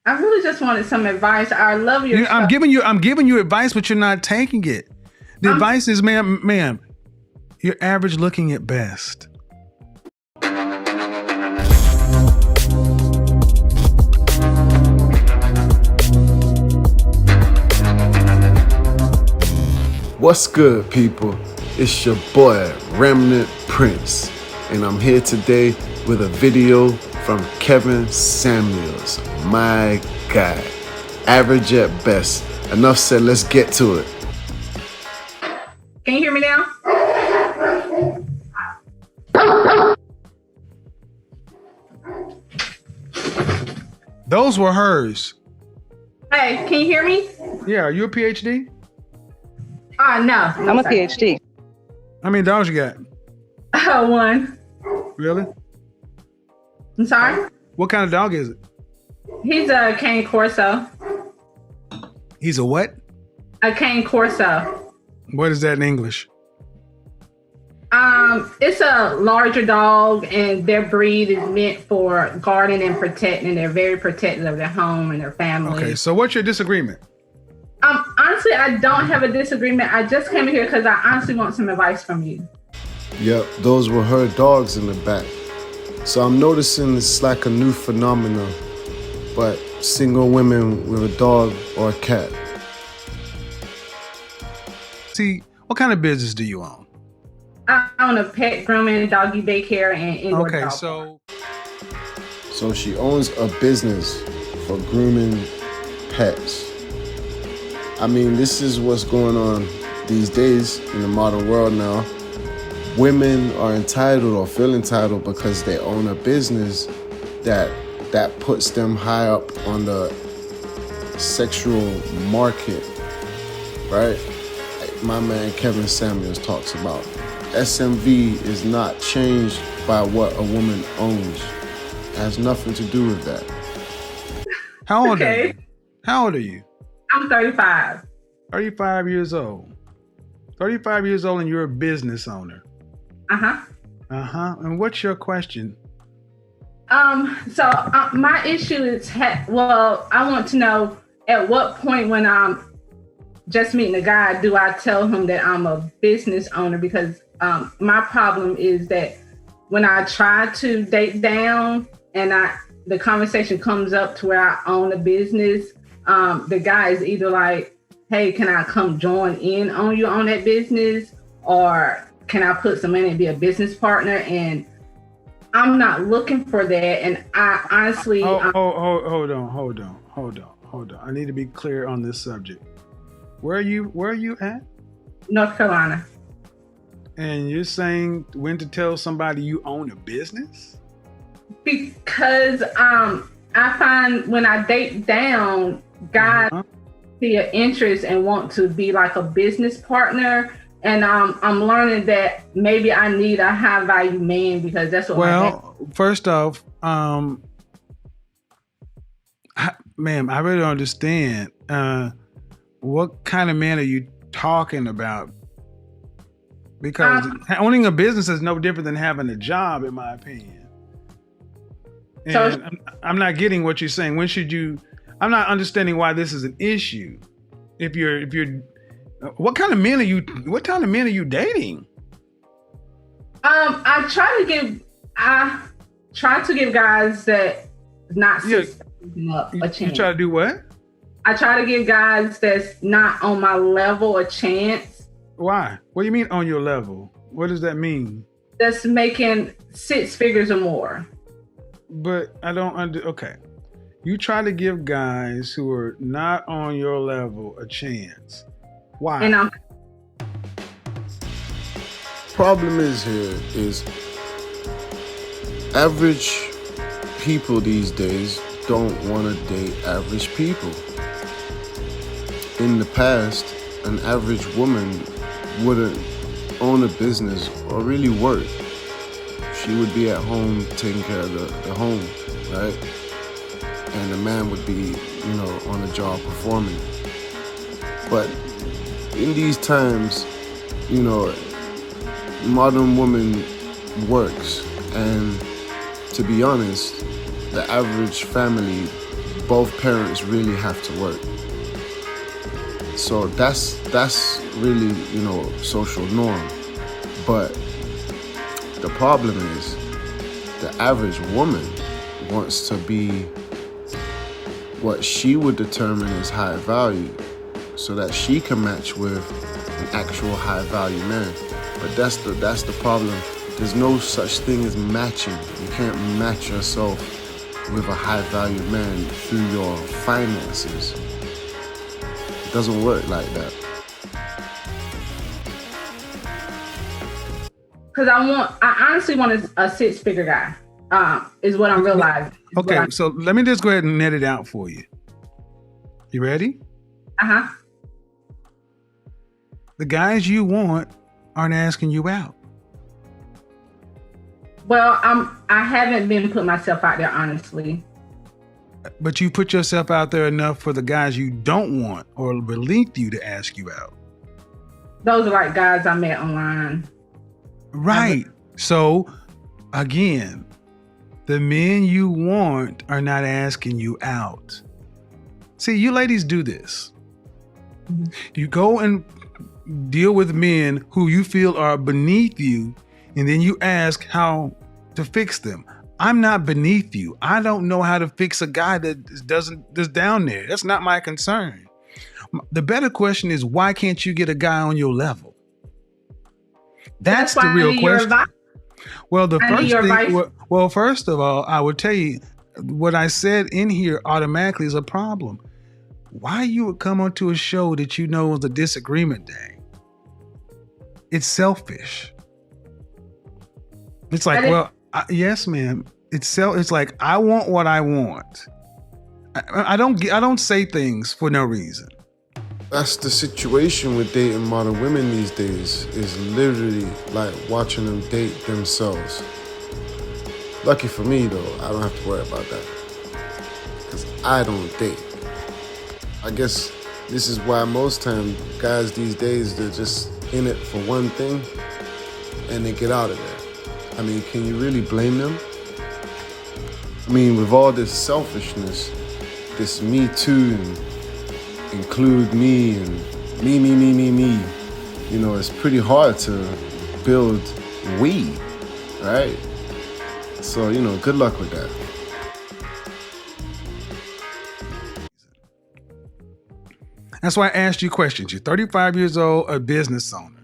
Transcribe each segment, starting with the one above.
I really just wanted some advice. I love your I'm stuff. giving you advice, but you're not taking it. The advice is, ma'am, you're average looking at best. What's good, people? It's your boy, Remnant Prince, and I'm here today with a video from Kevin Samuels. My guy, average at best. Enough said, let's get to it. Can you hear me now? Those were hers. Hey, can you hear me? Yeah, are you a PhD? No. I'm a PhD. How many dogs you got? One. Really? I'm sorry? What kind of dog is it? He's a cane corso. He's a what? A cane corso. What is that in English? It's a larger dog, and their breed is meant for guarding and protecting. They're very protective of their home and their family. Okay, so what's your disagreement? Honestly, I don't have a disagreement. I just came here because I honestly want some advice from you. Yep, those were her dogs in the back. So I'm noticing it's like a new phenomenon, but single women with a dog or a cat. See, what kind of business do you own? I own a pet grooming, doggy daycare, and indoor Okay, dog So she owns a business for grooming pets. I mean, this is what's going on these days in the modern world now. Women are entitled or feel entitled because they own a business that puts them high up on the sexual market, right? Like my man Kevin Samuels talks about. SMV is not changed by what a woman owns. It has nothing to do with that. How old are you? How old are you? I'm 35. 35 years old. 35 years old and you're a business owner. Uh-huh. And what's your question? My issue is, I want to know at what point when I'm just meeting a guy, do I tell him that I'm a business owner? Because my problem is that when I try to date down and the conversation comes up to where I own a business, the guy is either like, hey, can I come join in on you on that business? Or can I put some money and be a business partner? And I'm not looking for that. And I honestly... Hold on. I need to be clear on this subject. Where are you at? North Carolina. And you're saying when to tell somebody you own a business? Because I find when I date down, guys see an interest and want to be like a business partner. And I'm learning that maybe I need a high value man because that's what. Well, first off, ma'am, I really don't understand. What kind of man are you talking about? Because owning a business is no different than having a job, in my opinion. And so I'm not getting what you're saying. When should you? I'm not understanding why this is an issue. If you're, what kind of men are you? What kind of men are you dating? I try to give guys that not up a chance. You try to do what? I try to give guys that's not on my level a chance. Why? What do you mean on your level? What does that mean? That's making 6 figures or more. But I don't okay. You try to give guys who are not on your level a chance. Why? And problem is here is average people these days don't want to date average people. In the past, an average woman wouldn't own a business or really work. She would be at home taking care of the home, right? And the man would be, on the job performing. But in these times, modern woman works, and to be honest, the average family both parents really have to work. So that's really, social norm. But the problem is the average woman wants to be what she would determine as high value so that she can match with an actual high value man. But that's the problem. There's no such thing as matching. You can't match yourself with a high value man through your finances. It doesn't work like that. Because I honestly want a 6-figure guy, is what I'm realizing. Okay, so let me just go ahead and net it out for you. You ready? Uh-huh. The guys you want aren't asking you out. Well, I haven't been putting myself out there, honestly. But you put yourself out there enough for the guys you don't want or beneath you to ask you out. Those are like guys I met online. Right. So, again, the men you want are not asking you out. See, you ladies do this. Mm-hmm. You go and deal with men who you feel are beneath you, and then you ask how to fix them. I'm not beneath you. I don't know how to fix a guy that's down there. That's not my concern. The better question is, why can't you get a guy on your level? That's the real question. Well, first of all, I would tell you what I said in here automatically is a problem. Why you would come onto a show that you know is a disagreement day? It's selfish. It's like, yes, ma'am. It's like, I want what I want. I don't say things for no reason. That's the situation with dating modern women these days, is literally like watching them date themselves. Lucky for me, though, I don't have to worry about that because I don't date. I guess this is why most time guys these days, they're just in it for one thing and they get out of there. I mean, can you really blame them? I mean, with all this selfishness, this me too, and include me and me, it's pretty hard to build we, right? So, good luck with that. That's why I asked you questions. You're 35 years old, a business owner.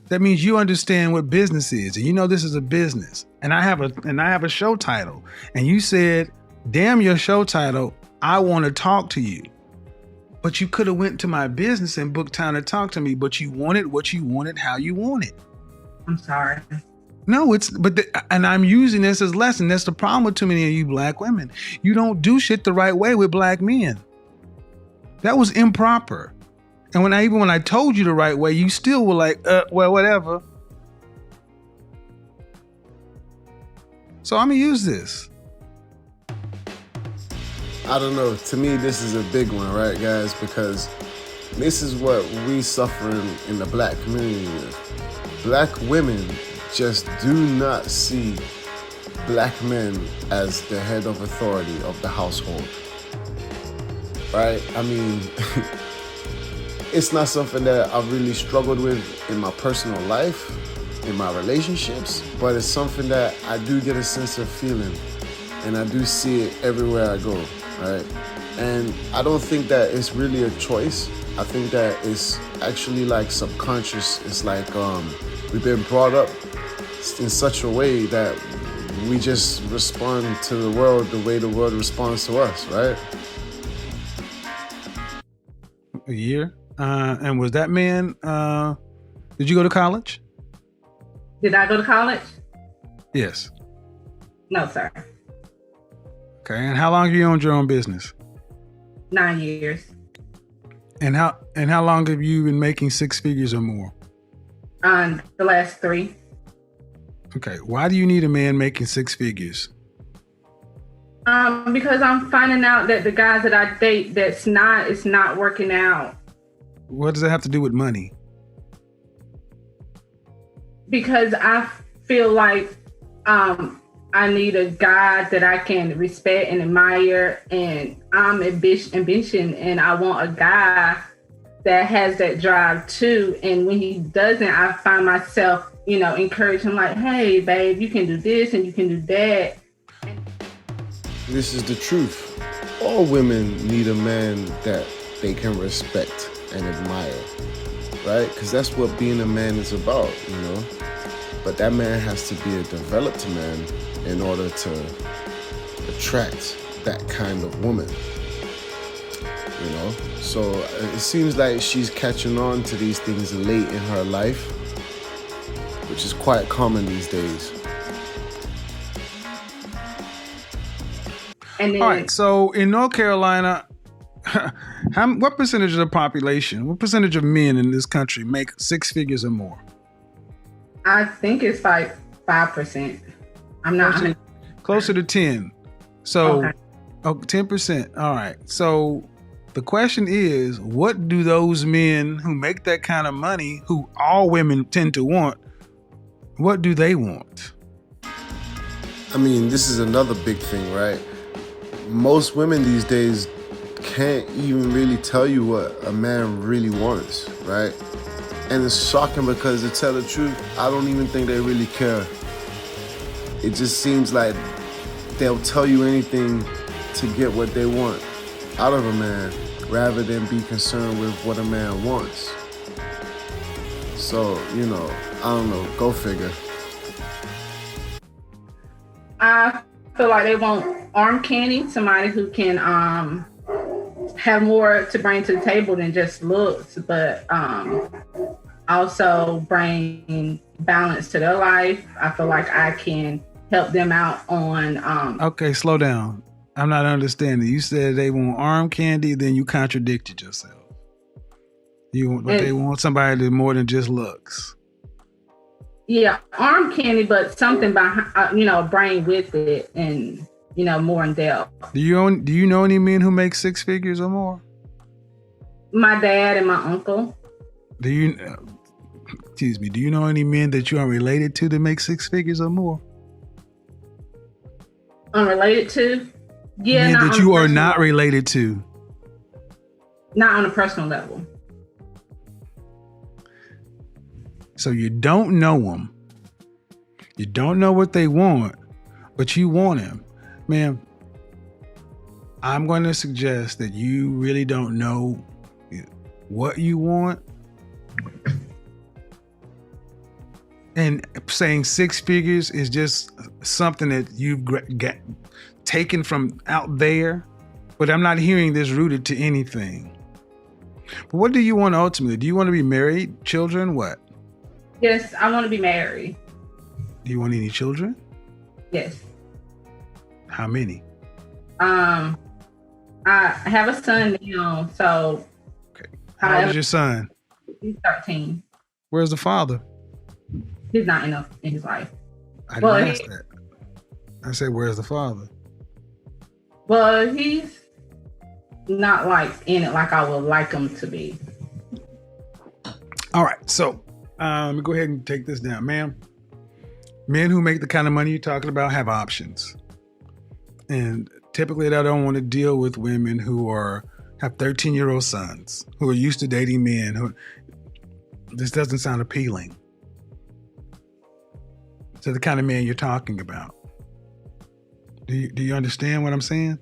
That means you understand what business is, and this is a business. And I have a show title. And you said, "Damn your show title, I want to talk to you." But you could have went to my business and booked time to talk to me, but you wanted what you wanted, how you want it. I'm sorry. No, and I'm using this as a lesson. That's the problem with too many of you black women. You don't do shit the right way with black men. That was improper. And when I told you the right way, you still were like, well, whatever. So I'm gonna use this. I don't know. To me, this is a big one, right, guys? Because this is what we suffer in the black community with. Black women just do not see black men as the head of authority of the household, right? I mean, it's not something that I've really struggled with in my personal life, in my relationships, but it's something that I do get a sense of feeling, and I do see it everywhere I go. Right? And I don't think that it's really a choice. I think that it's actually like subconscious. It's like we've been brought up in such a way that we just respond to the world the way the world responds to us, right? A year. And was that man, did you go to college? Did I go to college? Yes. No, sir. Okay, and how long have you owned your own business? 9 years. And how long have you been making 6 figures or more? The last 3. Okay, why do you need a man making 6 figures? Because I'm finding out that the guys that I date, it's not working out. What does that have to do with money? Because I feel like I need a guy that I can respect and admire, and I'm ambition, and I want a guy that has that drive too. And when he doesn't, I find myself, encourage him like, hey, babe, you can do this and you can do that. This is the truth. All women need a man that they can respect and admire, right? Because that's what being a man is about, But that man has to be a developed man in order to attract that kind of woman, So it seems like she's catching on to these things late in her life, which is quite common these days. And then, all right, so in North Carolina, what percentage of the population, what percentage of men in this country make six figures or more? I think it's like 5%. I'm not closer to 10. So, okay. 10%. All right. So the question is, what do those men who make that kind of money, who all women tend to want, what do they want? I mean, this is another big thing, right? Most women these days can't even really tell you what a man really wants, right? And it's shocking because, to tell the truth, I don't even think they really care. It just seems like they'll tell you anything to get what they want out of a man rather than be concerned with what a man wants. So, I don't know, go figure. I feel like they want arm candy, somebody who can have more to bring to the table than just looks, but also bring balance to their life. I feel like I can help them out on Okay, slow down. I'm not understanding. You said they want arm candy, then you contradicted yourself. They want somebody that more than just looks. Yeah, arm candy, but something behind, bring with it, and more in depth. Do you know any men who make six figures or more? My dad and my uncle. Do you know any men that you are related to that make six figures or more? Unrelated to? Yeah, men that you are not related to. Not on a personal level. So you don't know them. You don't know what they want, but you want them. Man, I'm going to suggest that you really don't know what you want. And saying six figures is just something that you've got taken from out there. But I'm not hearing this rooted to anything. But what do you want ultimately? Do you want to be married, children, what? Yes, I want to be married. Do you want any children? Yes. How many? I have a son now, so. Okay. How old is your son? He's 13. Where's the father? He's not in his life. I didn't ask that. I said, where's the father? Well, he's not like in it like I would like him to be. All right, so let me go ahead and take this down, ma'am. Men who make the kind of money you're talking about have options. And typically they don't want to deal with women who have 13-year-old sons, who are used to dating men. This doesn't sound appealing to the kind of man you're talking about. Do you understand what I'm saying?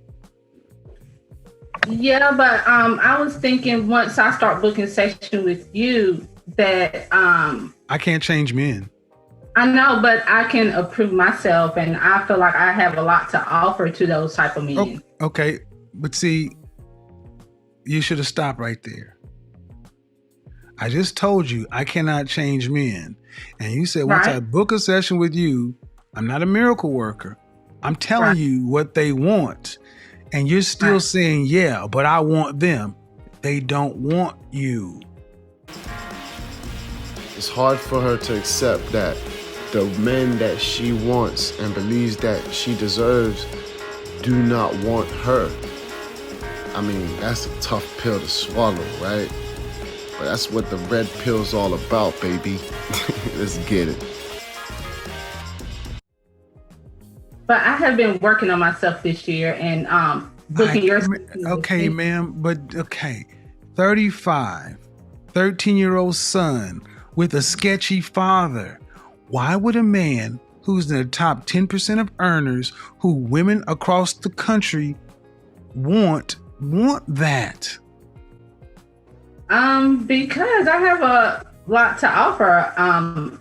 Yeah, but I was thinking once I start booking session with you that I can't change men. I know, but I can approve myself, and I feel like I have a lot to offer to those type of men. Okay, but see, you should have stopped right there. I just told you I cannot change men. And you said, once I book a session with you, I'm not a miracle worker. I'm telling you what they want. And you're still saying, yeah, but I want them. They don't want you. It's hard for her to accept that the men that she wants and believes that she deserves do not want her. I mean, that's a tough pill to swallow, right? But that's what the red pill's all about, baby. Let's get it. But I have been working on myself this year and booking your. Okay, ma'am, but okay. 35, 13-year-old son with a sketchy father. Why would a man who's in the top 10% of earners, who women across the country want that? Because I have a lot to offer.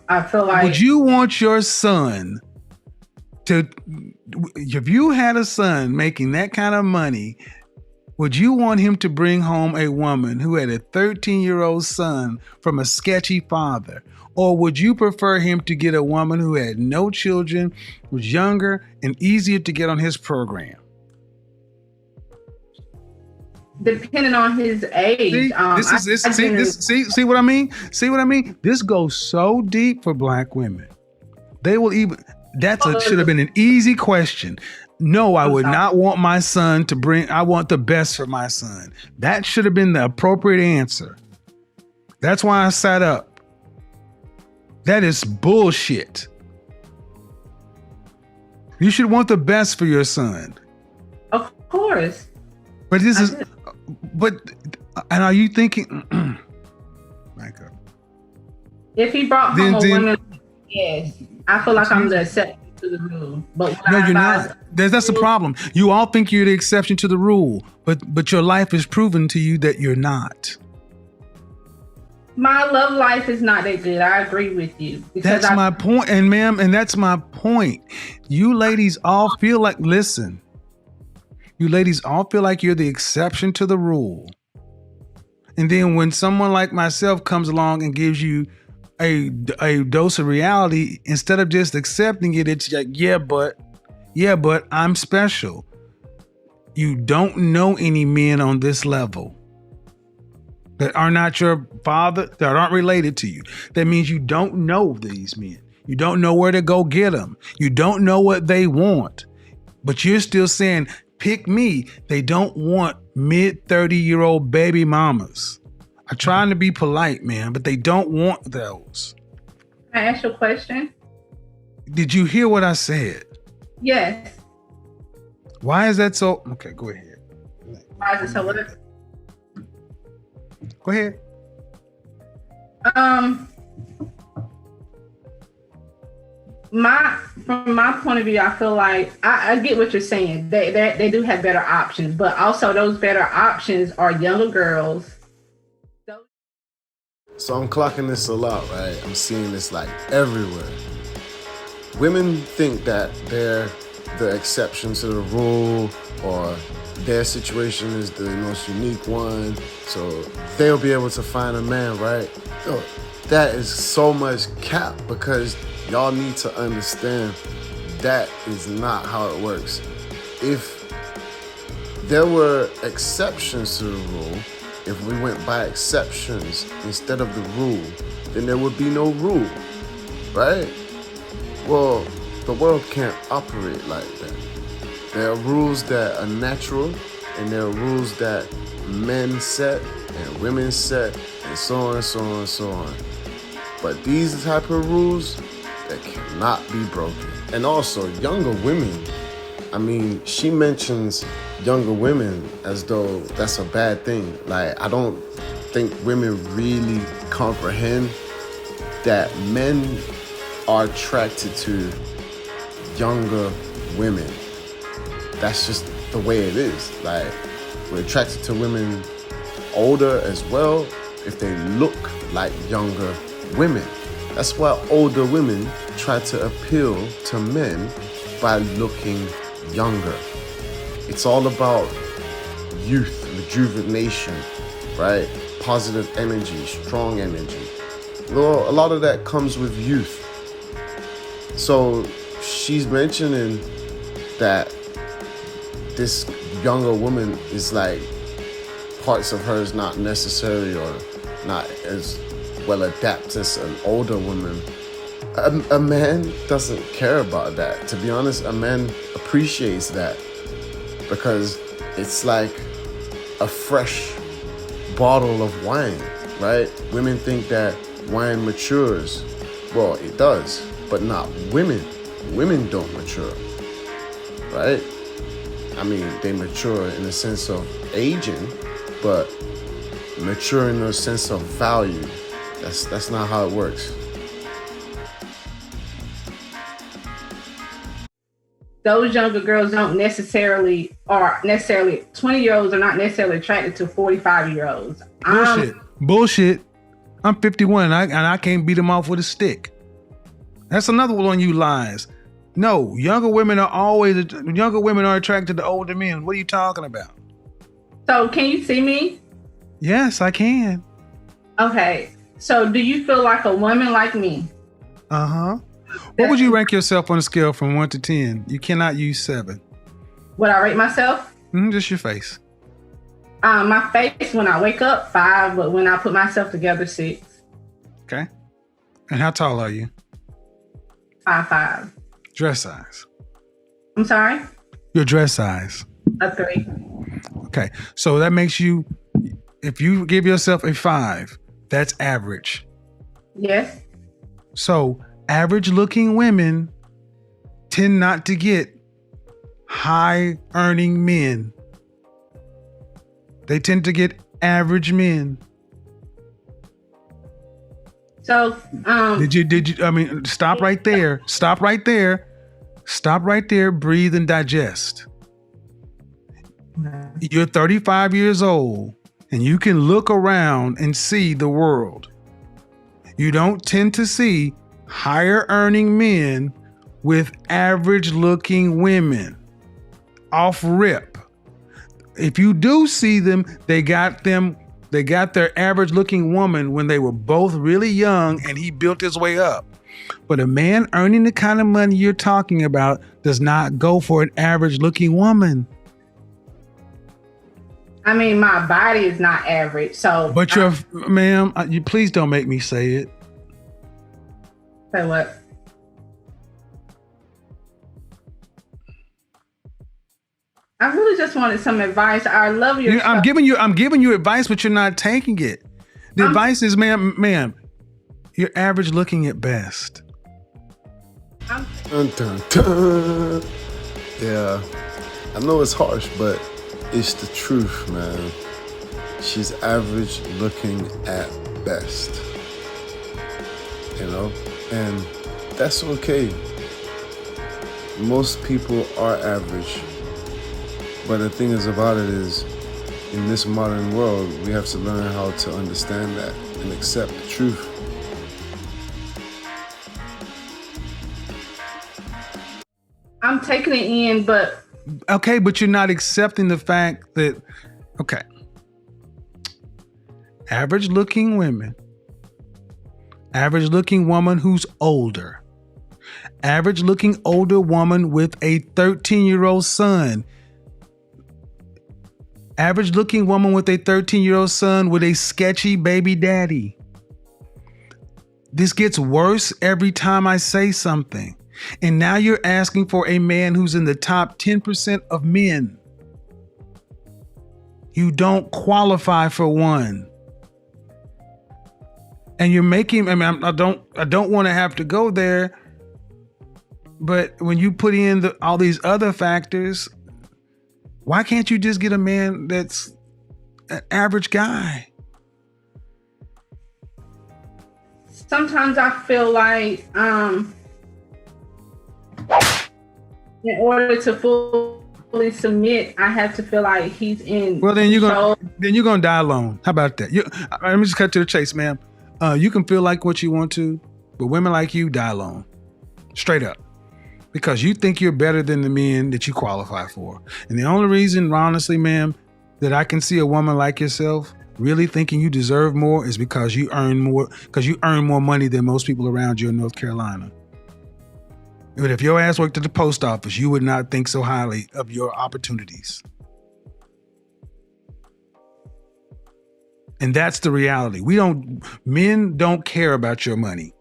I feel like. Would you want your son to, if you had a son making that kind of money, would you want him to bring home a woman who had a 13-year-old son from a sketchy father? Or would you prefer him to get a woman who had no children, was younger, and easier to get on his program? Depending on his age. See what I mean? See what I mean? This goes so deep for Black women. They will even, should have been an easy question. No, I would not want my son to bring, I want the best for my son. That should have been the appropriate answer. That's why I sat up. That is bullshit. You should want the best for your son. Of course. But and are you thinking, Micah? If he brought home a woman, yes, I feel like I'm the exception to the rule. But no, you're not. That's the problem. You all think you're the exception to the rule, but your life is proven to you that you're not. My love life is not that good. I agree with you. That's my point, and ma'am, and that's my point. You ladies all feel like, listen, you ladies all feel like you're the exception to the rule. And then when someone like myself comes along and gives you a dose of reality, instead of just accepting it, it's like, yeah, but I'm special. You don't know any men on this level that are not your father, that aren't related to you. That means you don't know these men. You don't know where to go get them. You don't know what they want. But you're still saying, pick me. They don't want mid-30-year-old baby mamas. I'm trying to be polite, man, but they don't want those. Can I ask you a question? Did you hear what I said? Yes. Why is that so? Okay, go ahead. Why is it so? Go ahead. From my point of view, I feel like I get what you're saying. They do have better options, but also those better options are younger girls. So I'm clocking this a lot, right? I'm seeing this like everywhere. Women think that they're the exception to the rule, or their situation is the most unique one, so they'll be able to find a man, right? Yo, that is so much cap, because y'all need to understand that is not how it works. If there were exceptions to the rule, if we went by exceptions instead of the rule, then there would be no rule, right? Well, the world can't operate like that. There are rules that are natural, and there are rules that men set and women set, and so on and so on and so on. But these type of rules, that cannot be broken. And also, younger women, I mean, she mentions younger women as though that's a bad thing. Like, I don't think women really comprehend that men are attracted to younger women. That's just the way it is. Like, we're attracted to women older as well if they look like younger women. That's why older women try to appeal to men by looking younger. It's all about youth, rejuvenation, right? Positive energy, strong energy. Well, a lot of that comes with youth. So she's mentioning that this younger woman is like, parts of her is not necessary or not as well adapted as an older woman. A man doesn't care about that. To be honest, a man appreciates that, because it's like a fresh bottle of wine, right? Women think that wine matures. Well, it does, but not women. Women don't mature. right? I mean, they mature in the sense of aging, but mature in the sense of value. That's not how it works. Those younger girls don't necessarily 20-year-olds are not necessarily attracted to 45-year-olds. Bullshit. I'm 51 and I can't beat them off with a stick. That's another one of you lies. No, younger women are attracted to older men. What are you talking about? So can you see me? Yes, I can. Okay. So do you feel like a woman like me? Uh-huh. What would you rank yourself on a scale from 1 to 10? You cannot use 7. Would I rate myself? Just your face. My face when I wake up, 5, but when I put myself together, 6. Okay. And how tall are you? 5'5". Dress size. I'm sorry? Your dress size. A 3. Okay. So that makes you, if you give yourself a 5, that's average. Yes. So average looking women tend not to get high earning men. They tend to get average men. So did you I mean, stop right there. Stop right there. Breathe and digest. You're 35 years old and you can look around and see the world. You don't tend to see higher earning men with average looking women. Off rip. If you do see them, they got their average looking woman when they were both really young and he built his way up. But a man earning the kind of money you're talking about does not go for an average looking woman. I mean, my body is not average, so. But ma'am, you please don't make me say it. Say what? I really just wanted some advice. I love your. I'm giving you advice, but you're not taking it. The advice is, ma'am, you're average looking at best. Dun, dun, dun. Yeah, I know it's harsh, but it's the truth, man. She's average looking at best. You know, and that's okay. Most people are average. But the thing is about it is, in this modern world, we have to learn how to understand that and accept the truth. I'm taking it in, but. Okay, but you're not accepting the fact that, okay, average looking women, average looking woman who's older, average looking older woman with a 13-year-old son, average looking woman with a 13-year-old son with a sketchy baby daddy. This gets worse every time I say something. And now you're asking for a man who's in the top 10% of men. You don't qualify for one. And you're making, I mean, I don't want to have to go there. But when you put in all these other factors, why can't you just get a man that's an average guy? Sometimes I feel like in order to fully submit, I have to feel like he's in. Well, then you're gonna die alone. How about that? Let me just cut to the chase, ma'am. You can feel like what you want to, but women like you die alone, straight up, because you think you're better than the men that you qualify for. And the only reason, honestly, ma'am, that I can see a woman like yourself really thinking you deserve more is because you earn more money than most people around you in North Carolina. But if your ass worked at the post office, you would not think so highly of your opportunities. And that's the reality. Men don't care about your money.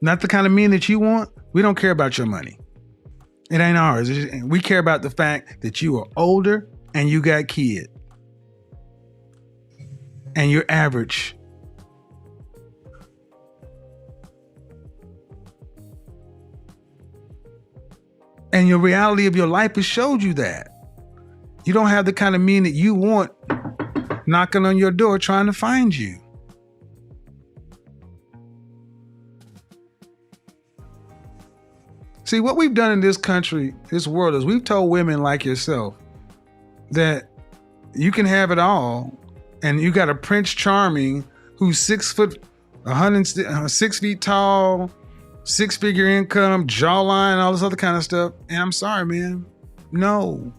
Not the kind of men that you want. We don't care about your money. It ain't ours. We care about the fact that you are older and you got kids. And you're average. And your reality of your life has showed you that. You don't have the kind of men that you want knocking on your door trying to find you. See, what we've done in this country, this world, is we've told women like yourself that you can have it all, and you got a Prince Charming who's 6 feet tall, 6-figure income, jawline, all this other kind of stuff. And I'm sorry, man. No.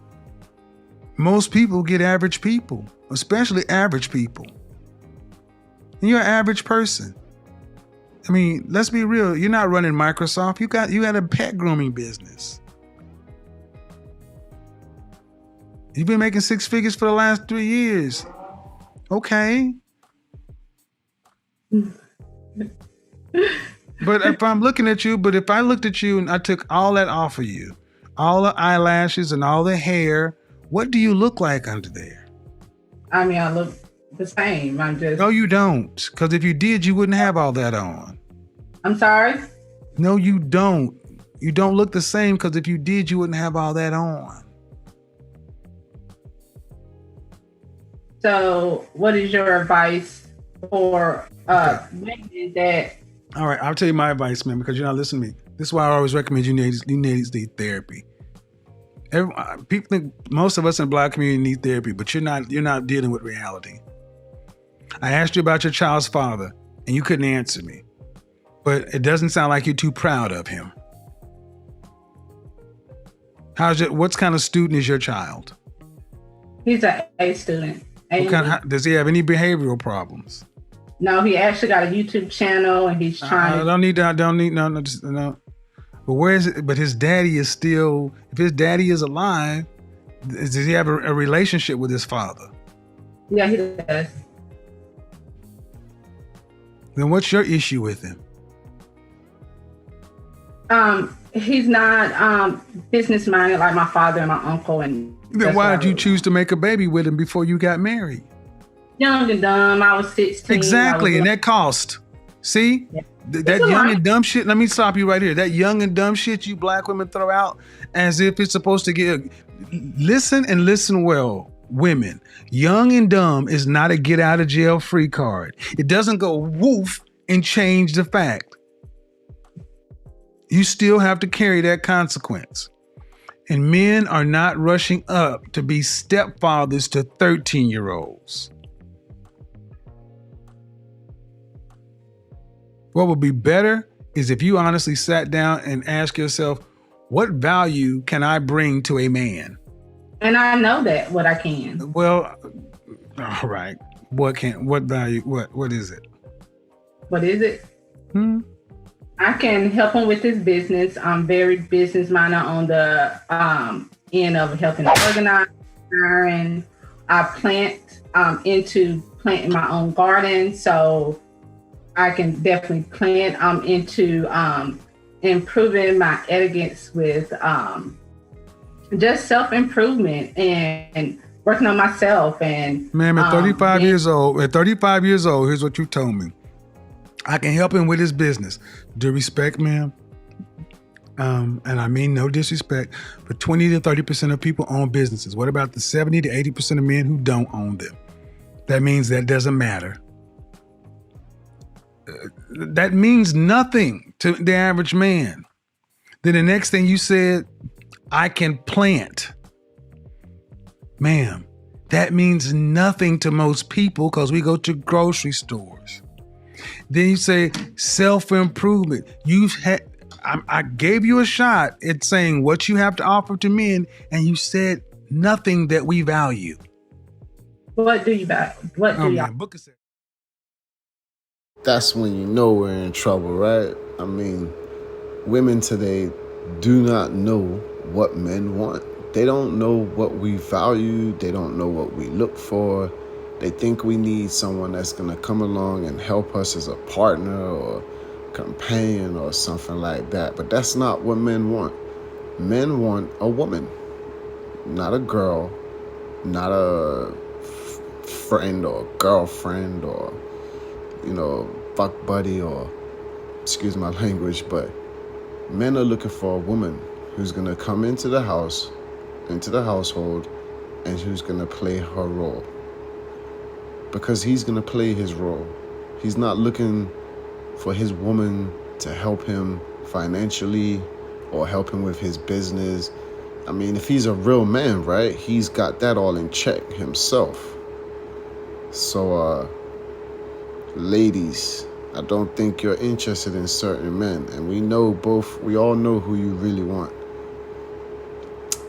Most people get average people, especially average people. And you're an average person. I mean, let's be real. You're not running Microsoft. You got a pet grooming business. You've been making 6 figures for the last 3 years. Okay. But if I'm looking at you, if I looked at you and I took all that off of you, all the eyelashes and all the hair, what do you look like under there? I mean, I look the same. No, you don't. Because if you did, you wouldn't have all that on. I'm sorry? No, you don't. You don't look the same because if you did, you wouldn't have all that on. So what is your advice for women that... All right, I'll tell you my advice, man, because you're not listening to me. This is why I always recommend you need therapy. People think most of us in the Black community need therapy, but you're not dealing with reality. I asked you about your child's father, and you couldn't answer me. But it doesn't sound like you're too proud of him. What kind of student is your child? He's an A student. Does he have any behavioral problems? No, he actually got a YouTube channel, and he's trying. I don't need no. But where is it? But his daddy is still. If his daddy is alive, does he have a relationship with his father? Yeah, he does. Then what's your issue with him? He's not business minded like my father and my uncle. And then why did you choose to make a baby with him before you got married? Young and dumb. I was 16. Exactly, and that cost. See? Yeah. That young and dumb shit, let me stop you right here. That young and dumb shit you Black women throw out as if it's supposed to get... Listen and listen well, women. Young and dumb is not a get out of jail free card. It doesn't go woof and change the fact. You still have to carry that consequence. And men are not rushing up to be stepfathers to 13-year-olds. What would be better is if you honestly sat down and asked yourself, what value can I bring to a man? And I know that, what I can. Well, all right. What value, what is it? What is it? I can help him with his business. I'm very business minded on the end of helping organize. And I plant into planting my own garden. So I can definitely plan into improving my etiquettes with just self-improvement and working on myself. And ma'am, at 35 years old, here's what you told me. I can help him with his business. Due respect, ma'am. And I mean no disrespect, but 20 to 30% of people own businesses. What about the 70 to 80% of men who don't own them? That means that doesn't matter. That means nothing to the average man. Then the next thing you said, I can plant. Ma'am, that means nothing to most people because we go to grocery stores. Then you say self-improvement. I gave you a shot at saying what you have to offer to men, and you said nothing that we value. What do you value? What do you? That's when you know we're in trouble, right? I mean, women today do not know what men want. They don't know what we value. They don't know what we look for. They think we need someone that's going to come along and help us as a partner or companion or something like that. But that's not what men want. Men want a woman, not a girl, not a friend or girlfriend or, fuck buddy or, excuse my language, but men are looking for a woman who's going to come into the house, into the household, and who's going to play her role. Because he's going to play his role. He's not looking for his woman to help him financially or help him with his business. I mean, if he's a real man, right, he's got that all in check himself. So, ladies, I don't think you're interested in certain men. And we all know who you really want.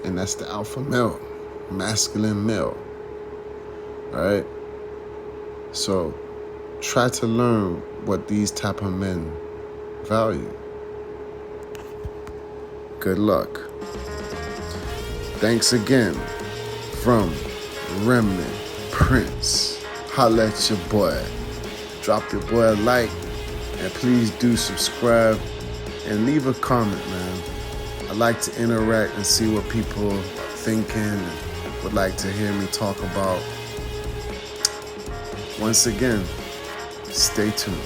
And that's the alpha male, masculine male. All right? So, try to learn what these type of men value. Good luck. Thanks again from Remnant Prince. Holla at your boy. Drop your boy a like, and please do subscribe and leave a comment, man. I like to interact and see what people are thinking and would like to hear me talk about. Once again, stay tuned.